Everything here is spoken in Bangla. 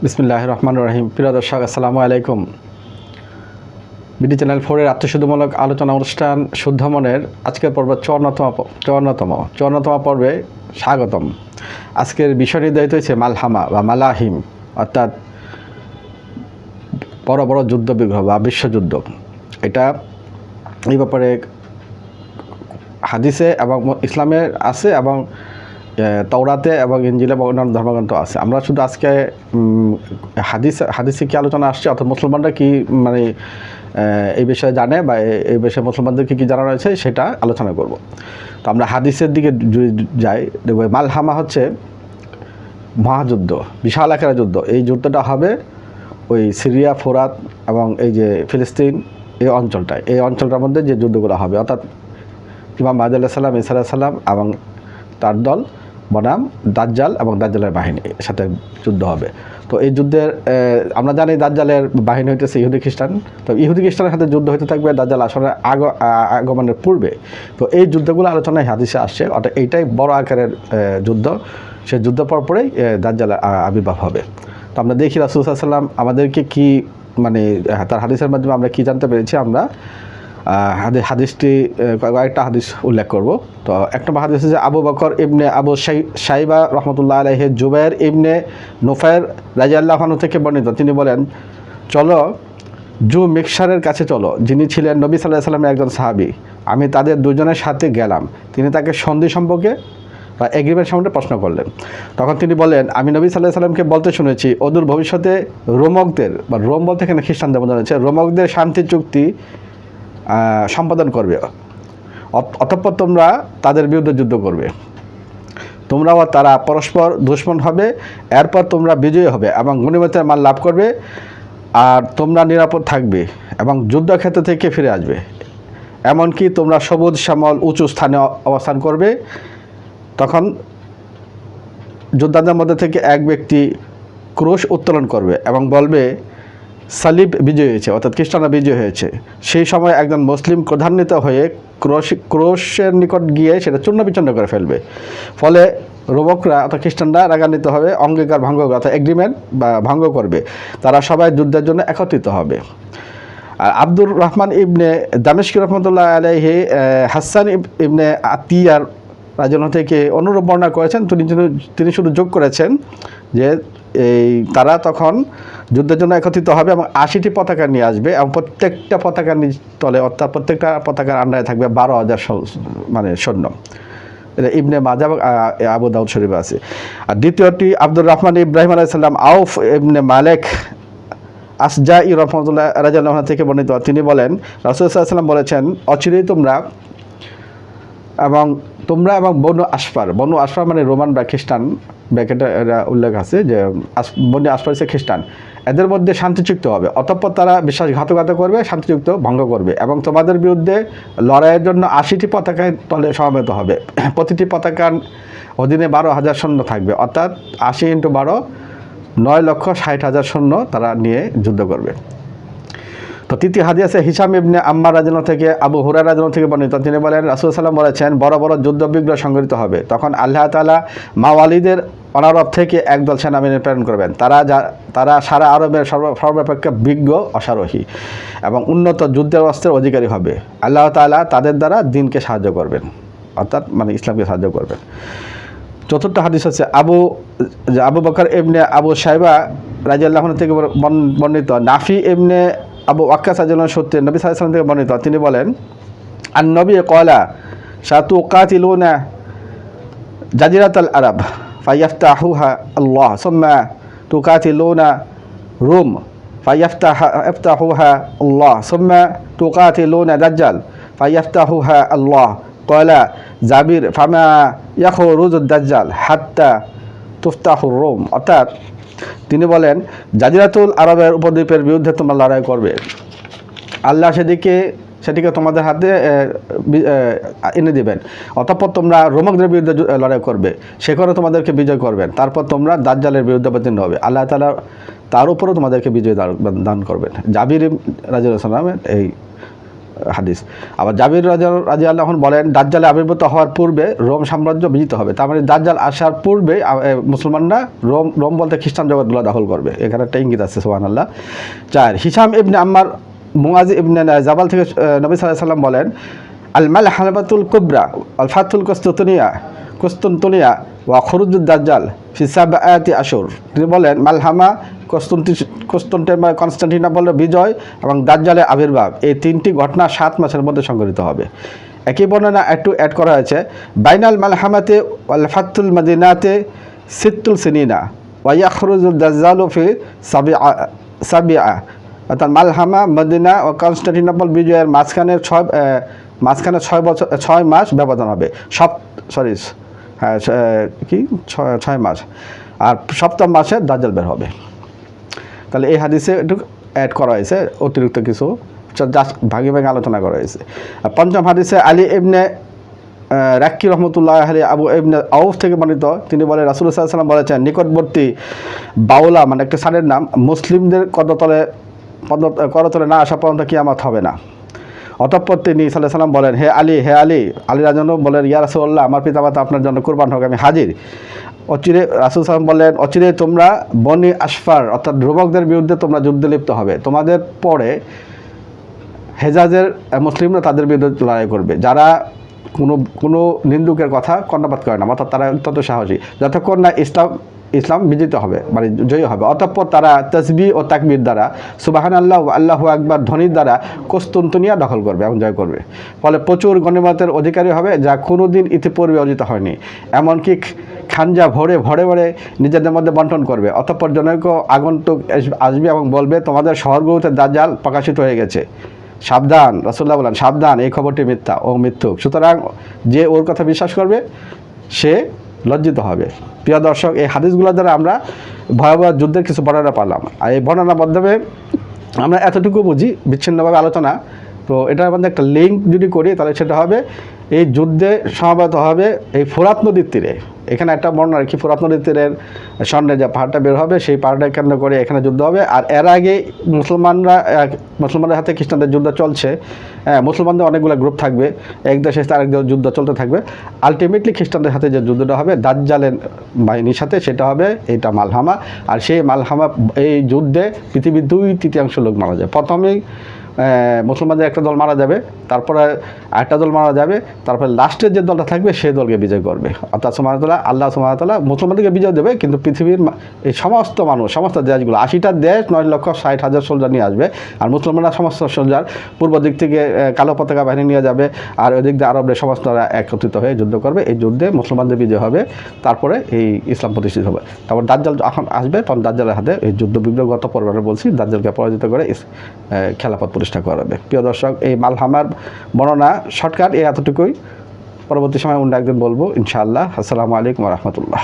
বিসমিল্লাহির রহমানির রহিম। প্রিয় দর্শক, আসসালামু আলাইকুম। বিডি চ্যানেল 4-এর আত্মশুদ্ধিমূলক আলোচনা অনুষ্ঠান শুদ্ধ মনের আজকের পর্ব 54তম পর্বে স্বাগতম। আজকের বিষয় নির্ধারিত হয়েছে মালহামা বা মালাহিম, অর্থাৎ বড় বড় যুদ্ধ বিগ্রহ বা বিশ্বযুদ্ধ। এটা এই ব্যাপারে হাদিসে এবং ইসলামের আছে এবং তওরাতে এবং ইনজিলে এবং অন্যান্য ধর্মগ্রন্থ আছে। আমরা শুধু আজকে হাদিসে কি আলোচনা আসছে, অর্থাৎ মুসলমানরা কি মানে এই বিষয়ে জানে বা এই বিষয়ে মুসলমানদেরকে কী জানানো হয়েছে সেটা আলোচনা করব। তো আমরা হাদিসের দিকে যাই, দেখব মালহামা হচ্ছে মহাযুদ্ধ, বিশাল আকারের যুদ্ধ। এই যুদ্ধটা হবে ওই সিরিয়া, ফোরাত এবং এই যে ফিলিস্তিন এই অঞ্চলটার মধ্যে যে যুদ্ধগুলো হবে, অর্থাৎ ইমাম মাহদী আলাইহিস সালাম, ঈসা আলাইহিস সালাম এবং তার দল বনাম দাজ্জাল এবং দাজ্জালের বাহিনীর সাথে যুদ্ধ হবে। তো এই যুদ্ধের আমরা জানি দাজ্জালের বাহিনী হইতেছে ইহুদি খ্রিস্টান। তো ইহুদি খ্রিস্টানের সাথে যুদ্ধ হতে থাকবে দাজ্জাল আসলে আগমনের পূর্বে। তো এই যুদ্ধগুলো আলোচনায় হাদিসে আসছে, অর্থাৎ এইটাই বড় আকারের যুদ্ধ। সেই যুদ্ধ পরপরেই দাজ্জালের আবির্ভাব হবে। তো আমরা দেখি রাসূল সাল্লাল্লাহু আলাইহি ওয়াসাল্লাম আমাদেরকে কি মানে তার হাদিসের মাধ্যমে আমরা কি জানতে পেরেছি। আমরা হাদিসটি কয়েকটা হাদিস উল্লেখ করব। তো এক নম্বর হাদিস হচ্ছে আবু বকর ইবনে আবু শাইবা রহমতুল্লাহ আলাইহি জুবাইর ইবনে নুফাইর রাদিয়াল্লাহু আনহু থেকে বর্ণিত। তিনি বলেন, চলো জু মিকসারের কাছে চলো, যিনি ছিলেন নবী সাল্লাল্লাহু আলাইহি ওয়াসাল্লামের একজন সাহাবী। আমি তাদের দুজনের সাথে গেলাম। তিনি তাকে সন্ধি সম্পর্কে বা এগ্রিমেন্ট সম্পর্কে প্রশ্ন করলেন। তখন তিনি বলেন, আমি নবী সাল্লাল্লাহু আলাইহি ওয়াসাল্লামকে বলতে শুনেছি, অদূর ভবিষ্যতে রোমকদের বা রোম বলতে এখানে খ্রিস্টানদের বোঝানো হচ্ছে, রোমকদের শান্তি চুক্তি সম্পাদন করবে, অতঃপর তোমরা তাদের বিরুদ্ধে যুদ্ধ করবে। তোমরা ও তারা পরস্পর দুশমন হবে। এরপর তোমরা বিজয়ী হবে এবং গনিমতের মাল লাভ করবে, আর তোমরা নিরাপদ থাকবে এবং যুদ্ধক্ষেত্র থেকে ফিরে আসবে। এমনকি তোমরা সবুজ শ্যামল উঁচু স্থানে অবস্থান করবে। তখন যোদ্ধাদের মধ্যে থেকে এক ব্যক্তি ক্রুশ উত্তোলন করবে এবং বলবে, সালিব বিজয় হয়েছে, অর্থাৎ খ্রিস্টানরা বিজয় হয়েছে। সেই সময় একজন মুসলিম ক্রোধান্বিত হয়ে ক্রোশের নিকট গিয়ে সেটা চূর্ণ বিচূর্ণ করে ফেলবে। ফলে রোমকরা অর্থাৎ খ্রিস্টানরা রাগান্বিত হবে, অঙ্গীকার ভঙ্গ করবে, অর্থাৎ এগ্রিমেন্ট বা ভঙ্গ করবে। তারা সবাই যুদ্ধের জন্য একত্রিত হবে। আর আব্দুর রহমান ইবনে দামেশকি রহমতুল্লাহ আলাইহি হাসান ইবনে আতিয়ার রাজন থেকে অনুরূপ বর্ণনা করেছেন। তিনি শুধু যোগ করেছেন যে তারা তখন যুদ্ধের জন্য একত্রিত হবে এবং 80টি পতাকা নিয়ে আসবে এবং প্রত্যেকটা পতাকার তলে, অর্থাৎ প্রত্যেকটা পতাকার আন্ডারে থাকবে 12,000 মানে সৈন্য। এটা ইবনে মাজাহ এবং আবু দাউদ শরীফে আছে। আর দ্বিতীয়টি আব্দুর রহমান ইব্রাহিম আলাইহিস সালাম আউফ ইবনে মালিক আসজাই রহমতুল্লাহ রাদিয়াল্লাহু আনহু থেকে বর্ণিত। তিনি বলেন, রাসূল সাল্লাল্লাহু আলাইহি ওয়াসাল্লাম বলেছেন, অচিরেই তোমরা এবং বনু আসফার মানে রোমান বা খ্রিস্টান, ব্যাকেটে এরা উল্লেখ আছে যে বনু আসফার হচ্ছে খ্রিস্টান, এদের মধ্যে শান্তিচুক্ত হবে। অতঃপর তারা বিশ্বাসঘাতকতা করবে, শান্তিযুক্ত ভঙ্গ করবে এবং তোমাদের বিরুদ্ধে লড়াইয়ের জন্য 80টি পতাকায় তলে সমবেত হবে। প্রতিটি পতাকার অধীনে 12,000 সৈন্য থাকবে, অর্থাৎ 80 × 12 9,60,000 সৈন্য তারা নিয়ে যুদ্ধ করবে। তো তৃতীয় হাদিসে হিশাম ইবনে আম্মার রাদিয়াল্লাহু থেকে আবু হুরায়রা রাদিয়াল্লাহু থেকে বর্ণিত। তিনি বলেন, রাসূল সাল্লাল্লাহু আলাইহি ওয়াসাল্লাম বলেছেন, বড় বড় যুদ্ধ বিগ্রহ সংঘটিত হবে। তখন আল্লাহ তাআলা মাওয়ালিদের অনারব থেকে একদল সেনাবাহিনী প্রেরণ করবেন। তারা সারা আরবের সর্বাপেক্ষা বিজ্ঞ, অশ্বারোহী এবং উন্নত যুদ্ধের অস্ত্রের অধিকারী হবে। আল্লাহ তাআলা তাদের দ্বারা দ্বীনকে সাহায্য করবেন, অর্থাৎ মানে ইসলামকে সাহায্য করবেন। চতুর্থ হাদিস হচ্ছে আবু বকর ইবনে আবু শাইবা রাদিয়াল্লাহু আনহু থেকে বর্ণিত। নাফি ইবনে আবু ওয়াক্কাস রাদিয়াল্লাহু আনহু সূত্রে নবী সাল্লাল্লাহু আলাইহি ওয়াসাল্লাম থেকে বর্ণিত। তিনি বলেন, আন নবী ক্বালা সাতুকাতিলুনা জাজিরাতাল আরব ফায়াফতাহুহা আল্লাহ সুম্মা তুকাতিলুনা রুম ফায়াফতাহুহা আল্লাহ সুম্মা তুকাতিলুনা দাজ্জাল ফায়াফতাহুহা আল্লাহ। ক্বালা জাবির, ফামা ইয়াখরুজুদ দাজ্জাল হাত্তা তুফতাহুর রুম। অর্থাৎ তিনি বলেন, জাজিরাতুল আরবের উপদ্বীপের বিরুদ্ধে তোমরা লড়াই করবে, আল্লাহ সেটিকে তোমাদের হাতে এনে দেবেন। অতঃপর তোমরা রোমকদের বিরুদ্ধে লড়াই করবে, সেখানে তোমাদেরকে বিজয় করবেন। তারপর তোমরা দাজ্জালের বিরুদ্ধে অবতীর্ণ হবে, আল্লাহ তাআলা তার উপরও তোমাদেরকে বিজয় দান করবেন। জাবির রাদিয়াল্লাহু আনহু এই হাদিস। আবার জাবির রাদিয়াল্লাহু আনহু বলেন দাজ্জালে আবির্ভূত হওয়ার পূর্বে রোম সাম্রাজ্য বিজিত হবে, তার মানে দাজ্জাল আসার পূর্বে মুসলমানরা রোম বলতে খ্রিস্টান জগৎগুলো দখল করবে, এখানে একটা ইঙ্গিত আছে সুবহানাল্লাহ। 4 হিশাম ইবনে আম্মার মুআজ ইবনে জাবাল থেকে নবী সাল্লাল্লাহু আলাইহি ওয়াসাল্লাম বলেন আল মালহামাতুল কুবরা আল ফাতুল কুস্তুনতুনিয়া ওয়া খুরুজুদ দাজ্জাল ফি সাবআতি আশুর। তিনি বলেন মালহামা, কনস্টান্টিনোপলের বিজয় এবং দাজ্জালের আবির্ভাব, এই 3টি ঘটনা 7 মাসের মধ্যে সংঘটিত হবে। একই বর্ণনা একটু অ্যাড করা হয়েছে বাইনাল মালহামাতে ওয়াল ফাতুল মদিনাতে সিত্তুল সিনিনা ওয়া ইয়াখরুজুদ দাজ্জালু ফি সাবিআ। অর্থাৎ মালহামা, মদিনা ও কনস্টান্টিনোপল বিজয়ের মাঝখানে 6 মাস ব্যবধান হবে। 6 মাস, আর 7ম মাসে দাজ্জাল বের হবে। তাহলে এই হাদিসে একটু অ্যাড করা হয়েছে, অতিরিক্ত কিছু জাস্ট ভাগে ভাগে আলোচনা করা হয়েছে। আর 5ম হাদিসে আলী ইবনে রাক্কি রহমতুল্লাহ আলাইহি আবু ইবনে আউফ থেকে বর্ণিত, তিনি বলেন রাসূলুল্লাহ সাল্লাল্লাহু আলাইহি ওয়াসাল্লাম বলেছেন নিকটবর্তী বাউলা মানে একটা সারের নাম মুসলিমদের করতলে না আসা পর্যন্ত কিয়ামত হবে না। অতঃপর তিনি সাল্লাল্লাহু আলাইহি ওয়াসাল্লাম বলেন হে আলী রাদিয়াল্লাহু বলেন ইয়া রাসূলুল্লাহ আমার পিতামাতা আপনার জন্য কুরবান হোক, আমি হাজির। অচিরে রাসূল সাল্লাল্লাহু বলেন অচিরে তোমরা বনি আশফার অর্থাৎ ধ্রুবকদের বিরুদ্ধে তোমরা যুদ্ধে লিপ্ত হবে, তোমাদের পরে হেজাজের মুসলিমরা তাদের বিরুদ্ধে লড়াই করবে, যারা কোনো নিন্দুকের কথা কর্ণপাত করে না, অর্থাৎ তারা অত্যন্ত সাহসী, যতক্ষণ না ইসলাম বিজিত হবে মানে জয়ী হবে। অতঃপর তারা তাসবিহ ও তাকবীর দ্বারা সুবহানাল্লাহ ওয়া আল্লাহু আকবার ধ্বনির দ্বারা কুস্তুনতুনিয়া দখল করবে এবং জয় করবে, ফলে প্রচুর গনিমতের অধিকারী হবে যা কোনোদিন ইতিপূর্বে অর্জিত হয়নি। এমনকি খানজা ভরে নিজেদের মধ্যে বন্টন করবে। অতঃপর জনৈক আগন্তুক আসবে এবং বলবে তোমাদের শহরগুলোতে দাজ্জাল প্রকাশিত হয়ে গেছে, সাবধান। রাসূলুল্লাহ বলেন সাবধান, এই খবরটি মিথ্যা ও মিথ্যুক, সুতরাং যে ওর কথা বিশ্বাস করবে সে লজ্জিত হবে। প্রিয় দর্শক, এই হাদিসগুলো দ্বারা আমরা ভয়াবহ যুদ্ধের কিছু বর্ণনা পালাম, আর এই বর্ণনার মাধ্যমে আমরা এতটুকু বুঝি বিচ্ছিন্নভাবে আলোচনা, তো এটার মধ্যে একটা লিঙ্ক যদি করি তাহলে সেটা হবে এই যুদ্ধে সমাবেত হবে এই ফোরাত নদীর তীরে। এখানে একটা বর্ণনা রাখি, ফোরাত নদীর তীরের সামনে যে পাহাড়টা বের হবে সেই পাহাড়টা কেন্দ্র করে এখানে যুদ্ধ হবে। আর এর আগে মুসলমানদের হাতে খ্রিস্টানদের যুদ্ধ চলছে, মুসলমানদের অনেকগুলো গ্রুপ থাকবে, এক দেশে আরেক দেশের যুদ্ধ চলতে থাকবে। আলটিমেটলি খ্রিস্টানদের হাতে যে যুদ্ধটা হবে দাজ্জালের বাহিনীর সাথে, সেটা হবে এইটা মালহামা। আর সেই মালহামা এই যুদ্ধে পৃথিবীর 2/3 লোক মারা যায়। প্রথমেই মুসলমানদের একটা দল মারা যাবে, তারপরে আরেকটা দল মারা যাবে, তারপরে লাস্টের যে দলটা থাকবে সেই দলকে বিজয় করবে। অর্থাৎ আল্লাহ সুবহানাহু ওয়া তাআলা মুসলমানদেরকে বিজয় দেবে, কিন্তু পৃথিবীর এই সমস্ত মানুষ, সমস্ত দেশগুলো 80টা দেশ 9,60,000 সোলজার নিয়ে আসবে, আর মুসলমানরা সমস্ত সোলজার পূর্ব দিক থেকে কালো পতাকা বাহিনী নিয়ে যাবে, আর ওই দিক দিয়ে আরবের সমস্তরা একত্রিত হয়ে যুদ্ধ করবে। এই যুদ্ধে মুসলমানদের বিজয় হবে, তারপরে এই ইসলাম প্রতিষ্ঠিত হবে। তারপর দাজ্জাল যখন আসবে তখন দাজ্জালের হাতে এই যুদ্ধ বিগ্রহগত পর্বে বলছি দাজ্জালকে পরাজিত করে খেলাফত প্রতিষ্ঠা করাবে। প্রিয় দর্শক, এই মালহামার বর্ণনা শর্টকাট এতটুকুই, পরবর্তী সময় অন্য একদিন বলবো ইনশাআল্লাহ। আসসালামু আলাইকুম ওয়া রাহমাতুল্লাহ।